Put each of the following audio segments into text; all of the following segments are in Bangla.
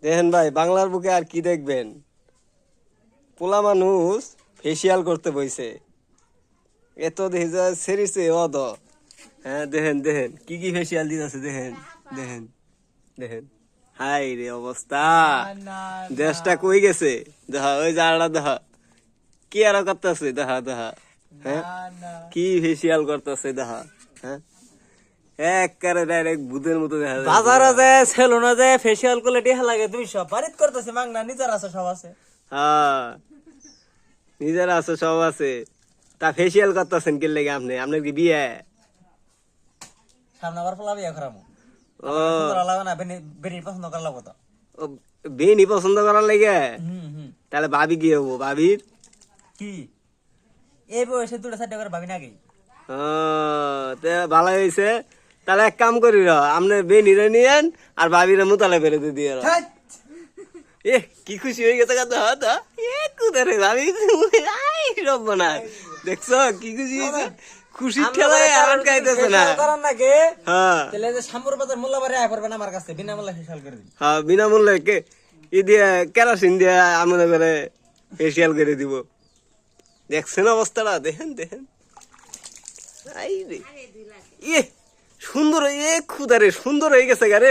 দেখেন ভাই, বাংলার বুকে আর কি দেখবেন, পোলা মানুষ ফেসিয়াল করতে বইছে, এত দেখি সেরিছে অদ। হ্যাঁ, দেখেন দেখেন কি কি ফেসিয়াল দিতেছে, দেখেন দেখেন দেখেন। হাই রে অবস্থা, দেশটা কই গেছে। দেখা ওই জায়গাটা, দেখা কি আরো করতেছে, দেখা দেখা। হ্যাঁ, কি ফেসিয়াল করতেছে দেখা। হ্যাঁ, একবারে ডাইরেক্ট ভূতের মতো দেখা যায়। বাজারে যে সেলুনে যে ফেসিয়াল করলে টিহা লাগে 200, বাড়িত করতেছে মাংনা, নিজের আছে সব আছে। হ্যাঁ, নিজের আছে সব আছে, তা ফেসিয়াল করতেছেন কি লেগে আপনি? আপনার কি বিয়ে? সামনে আবার পোলা বিয়া করামু। ও, সুন্দর লাগে না, বেনি পছন্দ করা লাগবো তো। ও, বেনি পছন্দ করার লেগে? হুম। তাহলে ভাবি কি হবো? ভাবির কি এই বয়সে 2-4টা করে ভাবি নাকি? ভালো হয়েছে। তাহলে এক কাম করি, আপনি বেনিরে নিয়েন আর ভাবিরে মুতালে বেরোতে দিয়ে। এ কি খুশি হয়ে গেছে কথা হতো, কুদারে ভাবি সব না দেখছো, কি খুশি হয়েছে, খুশির ঠেলায় আর খাইতেছে না। করার নাকি? হ্যাঁ তাহলে যে শামপুর বাজার মোল্লাবাড়ি আয়া করবেন আমার কাছে, বিনামূল্যে ফেসিয়াল করে দিন। হ্যাঁ, বিনামূল্যে কে ই দিয়ে কেরোসিন দিয়ে মনে করে ফেসিয়াল করে দিব। দেখছেন অবস্থাটা, দেখেন দেখেন। আই রে, ইয়ে সুন্দর, এ খুদারে সুন্দর হয়ে গেছে গারে।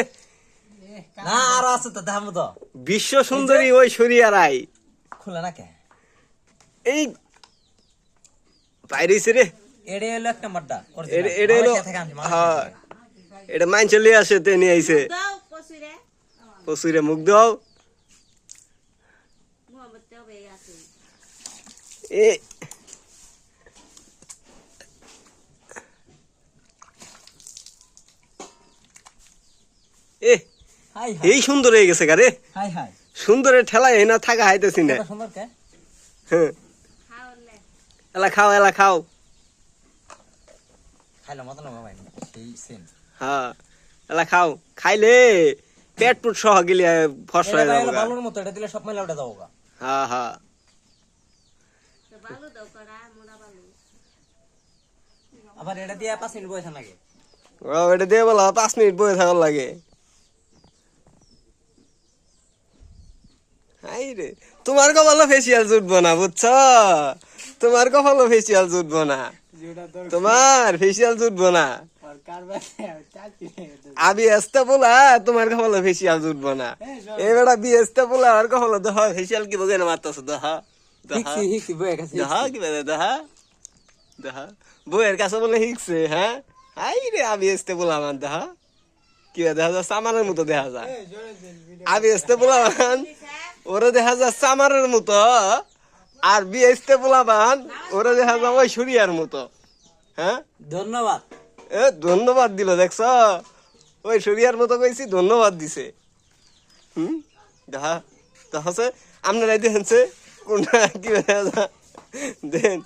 না আরো আছে তো, দাম তো বিশ্ব সুন্দরী ওই শরিয়া রাই খুলে না কে? এই বাইরেছে রে। এডে হলো এক নাম্বারটা, এটা হলো, হ্যাঁ, এটা মাইন চলে আসে, তে নিয়ে আইছে। কসুরে মুখ দাও। এ এ হাই এই সুন্দর হয়ে গেছে গারে। হাই হাই, সুন্দরের ঠেলায় না থাকা হাইতেছি না। কত সুন্দর কে। হ্যাঁ, এলা খাও, এলা খাও। খাইলো মত না ভাই, সেই সেম। হ্যাঁ, এলা খাও, খাইলে পেট পুট সহ গেলে ফর্সা হয়ে যাবো। বালুর মতো, এটা দিলে সব ময়লা উঠে যাবো গা। হ্যাঁ হ্যাঁ, আবার এটা দিয়ে 5 মিনিট বসে নাকি? এটা দিয়ে বলা 5 মিনিট বয়ে থাকার লাগে। হাই রে, তোমার কপালে ফেসিয়াল জুটবো না, বুঝছো? তোমার কপালে ফেসিয়াল জুটবো না, তোমার ফেসিয়াল জুটবো না। আবি আসতে বলা তোমার কপালে ফেসিয়াল জুটবো না। এবারে বি আসতে বলা আর কপালে দেখা ফেসিয়াল কি বগে না মারতেছো, দেখা হিকসি হিকসি বয়ে গেছে। দেখা কি বেদা, দেখা দেখা বইয়ের কাছে বলে হিকছে। হ্যাঁ, হাই রে, আবি আসতে বলা আমার দেখা কি দেখা যায়, সামানের মতো দেখা যায়। আবি আসতে বলা ওরা দেখা যায় সামারের মতো, আর বিএসতে বলাবান ওরা দেখা যায় ওই শরিয়ার মতো। হ্যাঁ, ধন্যবাদ। এ ধন্যবাদ দিল, দেখছ? ওই শরিয়ার মতো কইছি, ধন্যবাদ দিছে। দেখা দেখছে আপনারাই দেখেনছে কোনটা কি দেখা যায়, দেন।